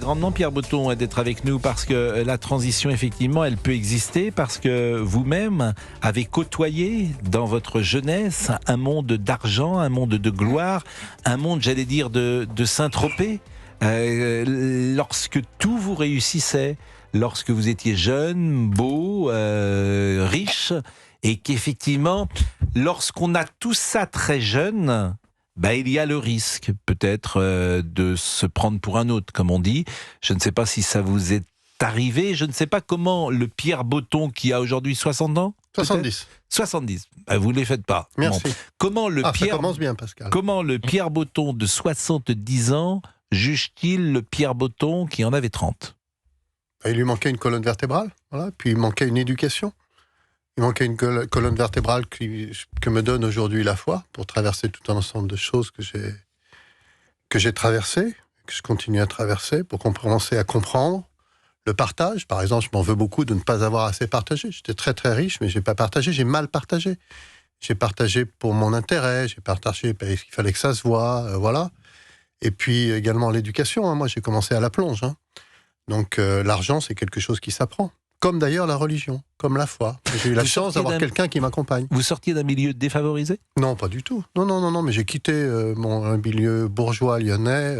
grandement, Pierre Botton, d'être avec nous parce que la transition, effectivement, elle peut exister parce que vous-même avez côtoyé dans votre jeunesse un monde d'argent, un monde de gloire, un monde, j'allais dire, de Saint-Tropez. Lorsque tout vous réussissait, lorsque vous étiez jeune, beau, riche, et qu'effectivement, lorsqu'on a tout ça très jeune, il y a le risque peut-être de se prendre pour un autre, comme on dit. Je ne sais pas si ça vous est arrivé, je ne sais pas comment le Pierre Botton qui a aujourd'hui 60 ans 70. 70, vous ne les faites pas. Merci. Bon. Comment le ça commence bien, Pascal. Comment le Pierre Botton de 70 ans juge-t-il le Pierre Botton qui en avait 30 ? Il lui manquait une colonne vertébrale, voilà. Puis il manquait une éducation. Il manquait une colonne vertébrale que me donne aujourd'hui la foi pour traverser tout un ensemble de choses que j'ai traversées, que je continue à traverser, pour commencer à comprendre le partage. Par exemple, je m'en veux beaucoup de ne pas avoir assez partagé. J'étais très très riche, mais j'ai pas partagé, j'ai mal partagé. J'ai partagé pour mon intérêt, j'ai partagé parce qu'il fallait que ça se voie, voilà. Et puis également l'éducation, moi j'ai commencé à la plonge. Donc l'argent, c'est quelque chose qui s'apprend. Comme d'ailleurs la religion, comme la foi. J'ai eu la chance d'avoir quelqu'un qui m'accompagne. Vous sortiez d'un milieu défavorisé ? Non, pas du tout. Non, mais j'ai quitté un milieu bourgeois lyonnais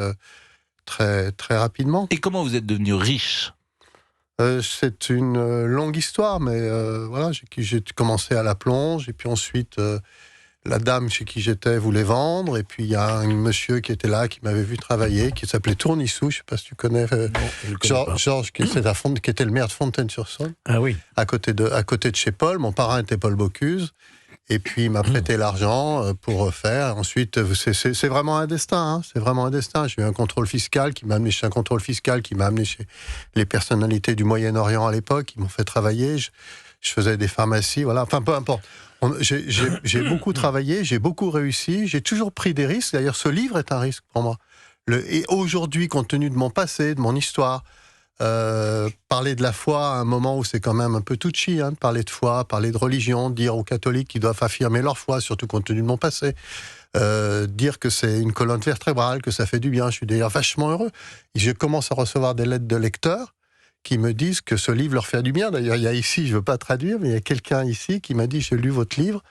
très, très rapidement. Et comment vous êtes devenu riche ? C'est une longue histoire, mais voilà, j'ai commencé à la plonge, et puis ensuite, la dame chez qui j'étais voulait vendre, et puis il y a un monsieur qui était là, qui m'avait vu travailler, qui s'appelait Tournissou, je ne sais pas si tu connais, Georges, qui était le maire de Fontaine-sur-Saône, à côté de chez Paul. Mon parrain était Paul Bocuse, et puis il m'a prêté l'argent pour refaire. Ensuite, c'est vraiment un destin, c'est vraiment un destin. J'ai eu un contrôle fiscal qui m'a amené chez chez les personnalités du Moyen-Orient à l'époque, qui m'ont fait travailler. Je faisais des pharmacies, voilà, enfin peu importe. J'ai beaucoup travaillé, j'ai beaucoup réussi, j'ai toujours pris des risques. D'ailleurs, ce livre est un risque pour moi. Et aujourd'hui, compte tenu de mon passé, de mon histoire, parler de la foi à un moment où c'est quand même un peu touchy, de parler de foi, parler de religion, dire aux catholiques qu'ils doivent affirmer leur foi, surtout compte tenu de mon passé, dire que c'est une colonne vertébrale, que ça fait du bien. Je suis d'ailleurs vachement heureux. Et je commence à recevoir des lettres de lecteurs qui me disent que ce livre leur fait du bien. D'ailleurs, il y a ici, je ne veux pas traduire, mais il y a quelqu'un ici qui m'a dit « j'ai lu votre livre ».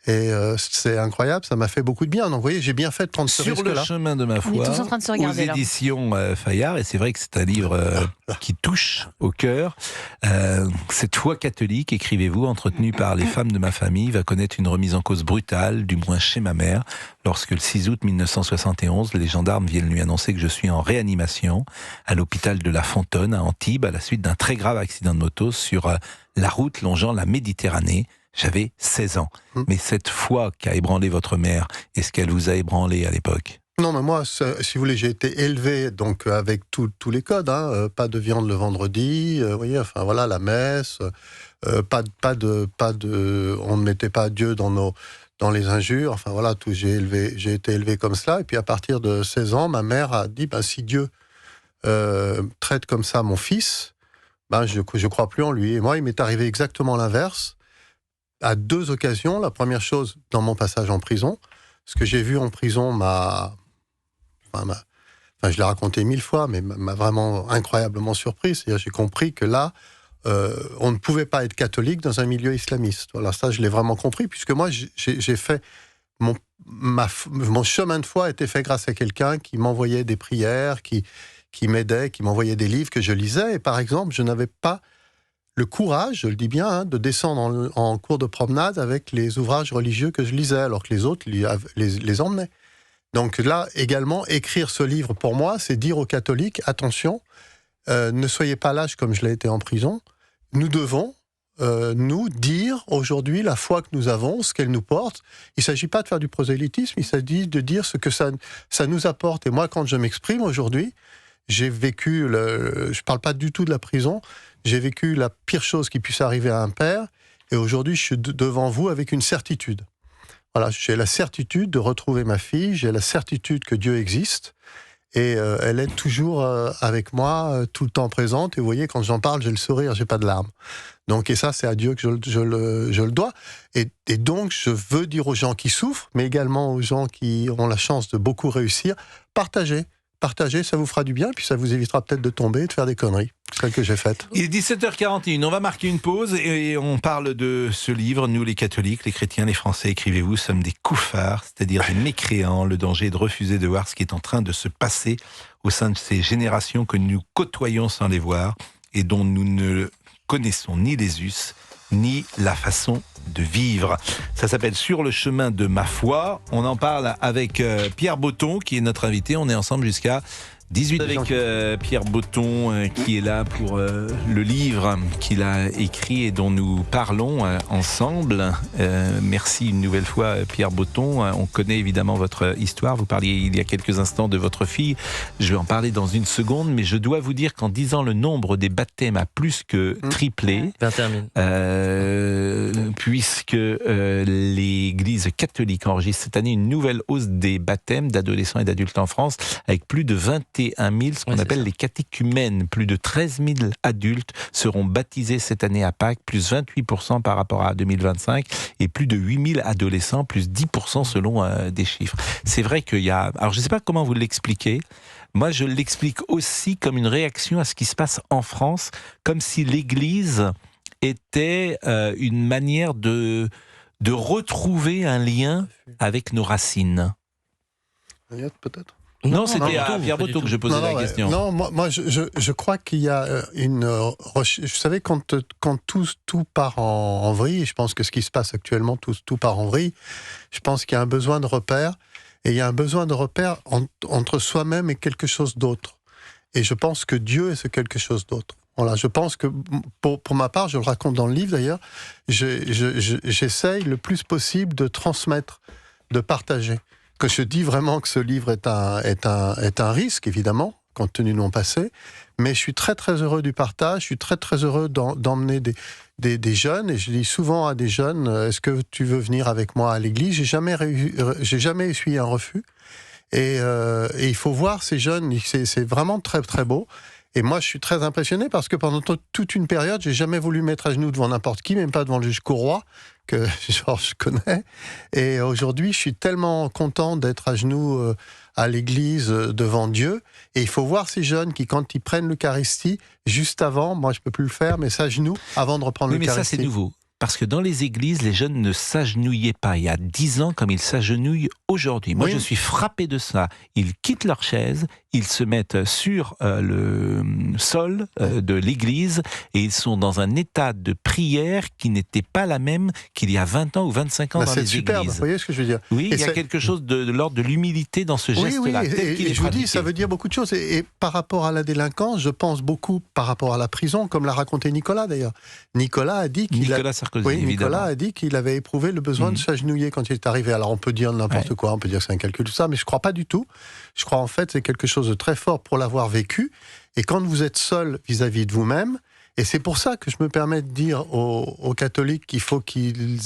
Et c'est incroyable, ça m'a fait beaucoup de bien. Donc vous voyez, j'ai bien fait de prendre ce risque-là. Sur le chemin de ma foi, on est tous en train de se regarder, aux éditions Fayard, et c'est vrai que c'est un livre qui touche au cœur. Cette foi catholique, écrivez-vous, entretenue par les femmes de ma famille, va connaître une remise en cause brutale, du moins chez ma mère, lorsque le 6 août 1971, les gendarmes viennent lui annoncer que je suis en réanimation à l'hôpital de La Fontaine, à Antibes, à la suite d'un très grave accident de moto sur la route longeant la Méditerranée. J'avais 16 ans. Mais cette foi qu'a ébranlé votre mère, est-ce qu'elle vous a ébranlé à l'époque ? Non, mais moi, si vous voulez, j'ai été élevé donc avec tous les codes. Pas de viande le vendredi, vous voyez, enfin voilà, la messe, pas de, on ne mettait pas Dieu dans les injures. Enfin voilà, j'ai été élevé comme cela. Et puis à partir de 16 ans, ma mère a dit, si Dieu traite comme ça mon fils, je crois plus en lui. Et moi, il m'est arrivé exactement l'inverse. À 2 occasions. La première chose, dans mon passage en prison, ce que j'ai vu en prison je l'ai raconté 1000 fois, mais m'a vraiment incroyablement surpris. C'est-à-dire, j'ai compris que là, on ne pouvait pas être catholique dans un milieu islamiste. Voilà, ça, je l'ai vraiment compris, puisque moi, j'ai fait mon chemin de foi a été fait grâce à quelqu'un qui m'envoyait des prières, qui m'aidait, qui m'envoyait des livres que je lisais. Et par exemple, je n'avais pas le courage, je le dis bien, de descendre en cours de promenade avec les ouvrages religieux que je lisais, alors que les autres les emmenaient. Donc là, également, écrire ce livre, pour moi, c'est dire aux catholiques, attention, ne soyez pas lâches comme je l'ai été en prison. Nous devons, nous, dire aujourd'hui la foi que nous avons, ce qu'elle nous porte. Il ne s'agit pas de faire du prosélytisme, il s'agit de dire ce que ça nous apporte. Et moi, quand je m'exprime aujourd'hui, j'ai vécu, je ne parle pas du tout de la prison, j'ai vécu la pire chose qui puisse arriver à un père, et aujourd'hui, je suis devant vous avec une certitude. Voilà, j'ai la certitude de retrouver ma fille, j'ai la certitude que Dieu existe, et elle est toujours avec moi, tout le temps présente, et vous voyez, quand j'en parle, j'ai le sourire, j'ai pas de larmes. Donc, et ça, c'est à Dieu que je le dois. Et donc, je veux dire aux gens qui souffrent, mais également aux gens qui ont la chance de beaucoup réussir, partagez partagez, ça vous fera du bien, puis ça vous évitera peut-être de tomber et de faire des conneries. C'est celle que j'ai faite. Il est 17h41, on va marquer une pause et on parle de ce livre, Nous les catholiques, les chrétiens, les français, écrivez-vous, sommes des couffards, c'est-à-dire des mécréants, le danger est de refuser de voir ce qui est en train de se passer au sein de ces générations que nous côtoyons sans les voir et dont nous ne connaissons ni les us, ni la façon de vivre. Ça s'appelle Sur le chemin de ma foi. On en parle avec Pierre Botton, qui est notre invité. On est ensemble jusqu'à 18 avec Pierre Botton qui est là pour le livre qu'il a écrit et dont nous parlons ensemble. Merci une nouvelle fois Pierre Botton. On connaît évidemment votre histoire. Vous parliez il y a quelques instants de votre fille. Je vais en parler dans une seconde, mais je dois vous dire qu'en disant le nombre des baptêmes a plus que triplé, puisque l'Église catholique enregistre cette année une nouvelle hausse des baptêmes d'adolescents et d'adultes en France, avec plus de 21 000, ce qu'on appelle les catéchumènes. Plus de 13 000 adultes seront baptisés cette année à Pâques, plus 28% par rapport à 2025, et plus de 8 000 adolescents, plus 10% selon des chiffres. C'est vrai qu'il y a... Alors je ne sais pas comment vous l'expliquez. Moi, je l'explique aussi comme une réaction à ce qui se passe en France, comme si l'Église était une manière de retrouver un lien avec nos racines. Peut-être. Non, c'était à Pierre Botton que je posais la question. Non, moi je crois qu'il y a une... Vous savez, quand tout part en vrille, je pense que ce qui se passe actuellement, tout part en vrille, je pense qu'il y a un besoin de repère, et il y a un besoin de repère entre soi-même et quelque chose d'autre. Et je pense que Dieu est ce quelque chose d'autre. Voilà, je pense que, pour ma part, je le raconte dans le livre d'ailleurs, j'essaye le plus possible de transmettre, de partager. Que je dis vraiment que ce livre est un risque, évidemment, compte tenu de mon passé, mais je suis très très heureux du partage, je suis très très heureux d'emmener des jeunes, et je dis souvent à des jeunes, est-ce que tu veux venir avec moi à l'église ? J'ai jamais essuyé un refus, et il faut voir ces jeunes, c'est vraiment très très beau. Et moi, je suis très impressionné parce que pendant toute une période, j'ai jamais voulu mettre à genoux devant n'importe qui, même pas devant le juge Courroy, que Georges connaît. Et aujourd'hui, je suis tellement content d'être à genoux à l'église devant Dieu. Et il faut voir ces jeunes qui, quand ils prennent l'Eucharistie, juste avant, moi je peux plus le faire, mais s'agenouillent avant de reprendre l'Eucharistie. Mais ça, c'est nouveau. Parce que dans les églises, les jeunes ne s'agenouillaient pas il y a 10 ans comme ils s'agenouillent aujourd'hui. Moi, je suis frappé de ça. Ils quittent leur chaise, ils se mettent sur le sol de l'église et ils sont dans un état de prière qui n'était pas la même qu'il y a 20 ans ou 25 ans dans les superbe, églises. Vous voyez ce que je veux dire ? Oui, il y a quelque chose de l'ordre de l'humilité dans ce geste-là. Oui, et je vous dis, ça veut dire beaucoup de choses. Et par rapport à la délinquance, je pense beaucoup par rapport à la prison, comme l'a raconté Nicolas d'ailleurs. Nicolas a dit Nicolas a dit qu'il avait éprouvé le besoin de s'agenouiller quand il est arrivé. Alors on peut dire n'importe quoi, on peut dire que c'est un calcul, tout ça, mais je ne crois pas du tout. Je crois en fait que c'est quelque chose de très fort pour l'avoir vécu. Et quand vous êtes seul vis-à-vis de vous-même, et c'est pour ça que je me permets de dire aux catholiques qu'il faut qu'ils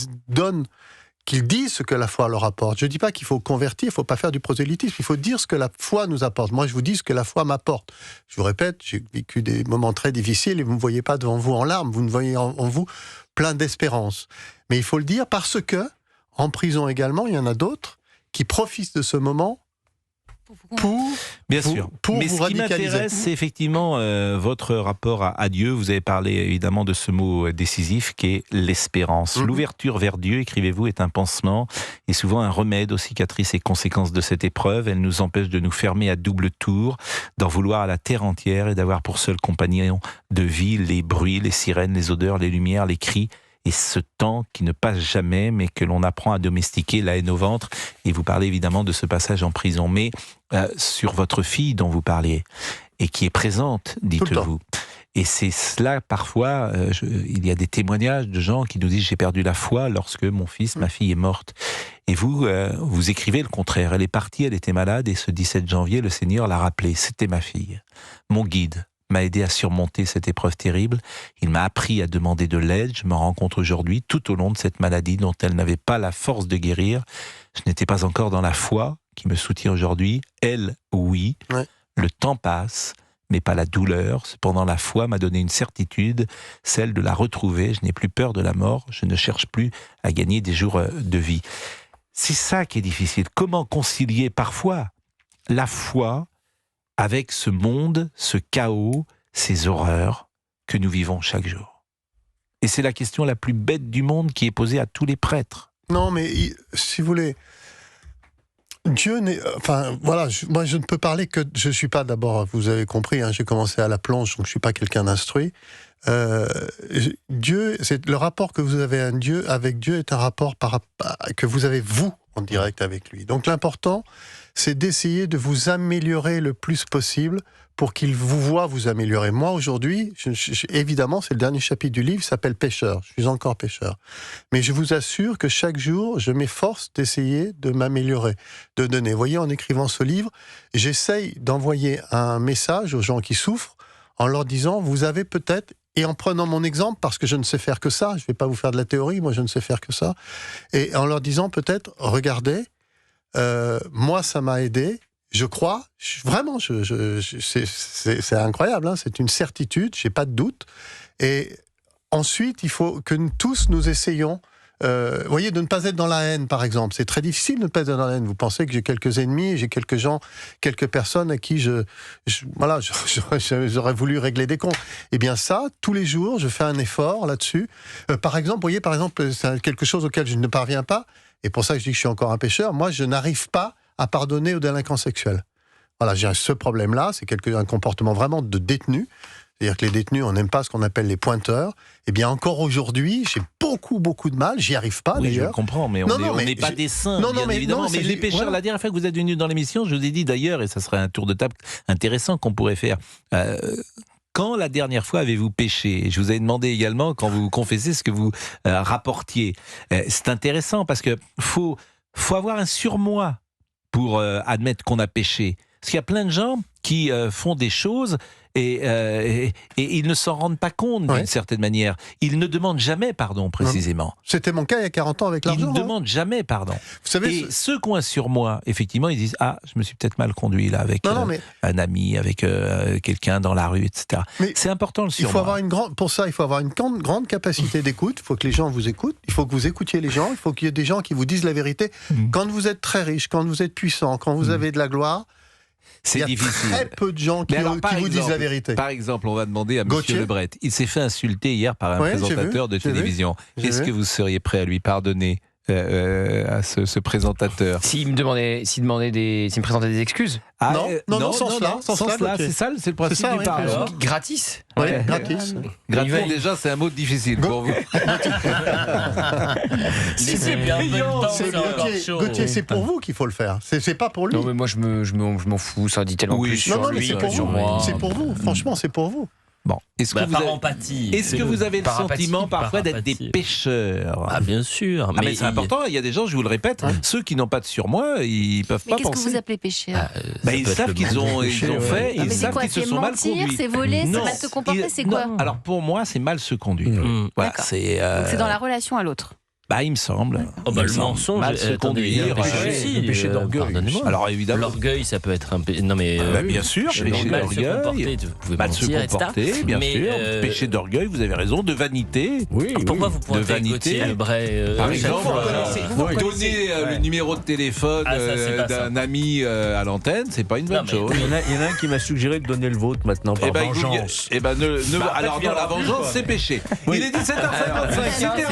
disent ce que la foi leur apporte. Je ne dis pas qu'il faut convertir, il ne faut pas faire du prosélytisme, il faut dire ce que la foi nous apporte. Moi, je vous dis ce que la foi m'apporte. Je vous répète, j'ai vécu des moments très difficiles et vous ne me voyez pas devant vous en larmes, vous me voyez en vous plein d'espérance. Mais il faut le dire parce que, en prison également, il y en a d'autres qui profitent de ce moment pour Mais vous ce qui m'intéresse, c'est effectivement votre rapport à Dieu. Vous avez parlé évidemment de ce mot décisif qui est l'espérance. L'ouverture vers Dieu, écrivez-vous, est un pansement et souvent un remède aux cicatrices et conséquences de cette épreuve. Elle nous empêche de nous fermer à double tour, d'en vouloir à la terre entière et d'avoir pour seul compagnon de vie les bruits, les sirènes, les odeurs, les lumières, les cris, et ce temps qui ne passe jamais, mais que l'on apprend à domestiquer, la haine au ventre. Et vous parlez évidemment de ce passage en prison. Mais sur votre fille dont vous parliez, et qui est présente, dites-vous. Et c'est cela, parfois, il y a des témoignages de gens qui nous disent « j'ai perdu la foi lorsque mon fils, ma fille est morte ». Et vous, vous écrivez le contraire. Elle est partie, elle était malade, et ce 17 janvier, le Seigneur l'a rappelé. C'était ma fille, mon guide. M'a aidé à surmonter cette épreuve terrible. Il m'a appris à demander de l'aide. Je me rends compte aujourd'hui, tout au long de cette maladie dont elle n'avait pas la force de guérir, je n'étais pas encore dans la foi qui me soutient aujourd'hui. Elle, oui. Ouais. Le temps passe, mais pas la douleur. Cependant, la foi m'a donné une certitude, celle de la retrouver. Je n'ai plus peur de la mort. Je ne cherche plus à gagner des jours de vie. C'est ça qui est difficile. Comment concilier parfois la foi avec ce monde, ce chaos, ces horreurs que nous vivons chaque jour? Et c'est la question la plus bête du monde qui est posée à tous les prêtres. Non, mais si vous voulez, Dieu n'est... Enfin, voilà, moi je ne peux parler que... Je ne suis pas d'abord, vous avez compris, hein, j'ai commencé à la plonge, donc je ne suis pas quelqu'un d'instruit. Dieu, le rapport que vous avez avec Dieu est un rapport que vous avez vous en direct avec lui. Donc l'important, c'est d'essayer de vous améliorer le plus possible pour qu'il vous voie vous améliorer. Moi, aujourd'hui, évidemment, c'est le dernier chapitre du livre, il s'appelle Pécheur. Je suis encore pécheur. Mais je vous assure que chaque jour, je m'efforce d'essayer de m'améliorer, de donner. Vous voyez, en écrivant ce livre, j'essaye d'envoyer un message aux gens qui souffrent en leur disant, vous avez peut-être, et en prenant mon exemple, parce que je ne sais faire que ça, je ne vais pas vous faire de la théorie, moi je ne sais faire que ça, et en leur disant peut-être, regardez, moi ça m'a aidé, je crois, vraiment, c'est incroyable, hein, c'est une certitude, j'ai pas de doute. Et ensuite, il faut que tous nous essayions, vous voyez, de ne pas être dans la haine, par exemple. C'est très difficile de ne pas être dans la haine. Vous pensez que j'ai quelques ennemis, j'ai quelques gens, quelques personnes à qui j'aurais voulu régler des comptes. Eh bien ça, tous les jours, je fais un effort là-dessus. Par exemple, vous voyez, c'est quelque chose auquel je ne parviens pas, et pour ça que je dis que je suis encore un pécheur. Moi, je n'arrive pas à pardonner aux délinquants sexuels. Voilà, j'ai ce problème-là, c'est un comportement vraiment de détenu. C'est-à-dire que les détenus, on n'aime pas ce qu'on appelle les pointeurs. Eh bien, encore aujourd'hui, j'ai beaucoup de mal, j'y arrive pas d'ailleurs. Je comprends, mais on n'est pas des saints, bien évidemment. Mais les pécheurs, la dernière fois que vous êtes venus dans l'émission, je vous ai dit d'ailleurs, et ça serait un tour de table intéressant qu'on pourrait faire... Quand la dernière fois avez-vous péché? Je vous ai demandé également, quand vous confessez, ce que vous rapportiez. C'est intéressant parce que faut avoir un surmoi pour admettre qu'on a péché. Parce qu'il y a plein de gens qui font des choses et ils ne s'en rendent pas compte d'une certaine manière. Ils ne demandent jamais pardon, précisément. C'était mon cas il y a 40 ans avec l'argent. Ils ne demandent jamais pardon. Vous savez, et ceux qui ont un surmoi, effectivement, ils disent « Ah, je me suis peut-être mal conduit là avec un ami, avec quelqu'un dans la rue, etc. » C'est important le surmoi. Pour ça, il faut avoir une grande capacité d'écoute. Il faut que les gens vous écoutent. Il faut que vous écoutiez les gens. Il faut qu'il y ait des gens qui vous disent la vérité. Quand vous êtes très riche, quand vous êtes puissant, quand vous avez de la gloire, c'est difficile. Il y a très peu de gens qui vous disent la vérité. Par exemple, on va demander à Monsieur Lebret. Il s'est fait insulter hier par un présentateur de télévision. Est-ce que vous seriez prêt à lui pardonner à ce présentateur? S'il me présentait des excuses. Non, sans cela. C'est ça, c'est le principe du pardon. Gratis. Oui, gratis. Gratis, déjà, c'est un mot difficile pour vous. C'est bien. Gauthier, c'est pour vous qu'il faut le faire. C'est pas pour lui. Non, mais moi, je m'en fous. Ça dit tellement plus sur lui que sur moi. C'est pour vous. Franchement, c'est pour vous. Bon, est-ce que vous avez le sentiment parfois d'être des pécheurs? Ah, bien sûr. Mais c'est important, il y a des gens, je vous le répète, ceux qui n'ont pas de surmoi, ils peuvent pas penser. Mais qu'est-ce que vous appelez pécheur? Ils savent qu'ils ont fait, ils savent qu'ils se sont mal conduits. C'est voler, c'est mal se comporter, c'est quoi? Alors pour moi, c'est mal se conduire. Voilà, donc c'est dans la relation à l'autre. Il me semble. Le mensonge, mal se conduire, le péché d'orgueil. Alors évidemment, l'orgueil, ça peut être un péché. Non mais bien sûr, péché d'orgueil, mal se comporter, bien sûr. Péché d'orgueil, vous avez raison, de vanité. Pourquoi vous pointez Gauthier Lebret par exemple, donner le numéro de téléphone d'un ami à l'antenne, c'est pas une bonne chose. Il y en a un qui m'a suggéré de donner le vôtre maintenant par vengeance. Alors non, la vengeance, c'est péché. Il est 17h55.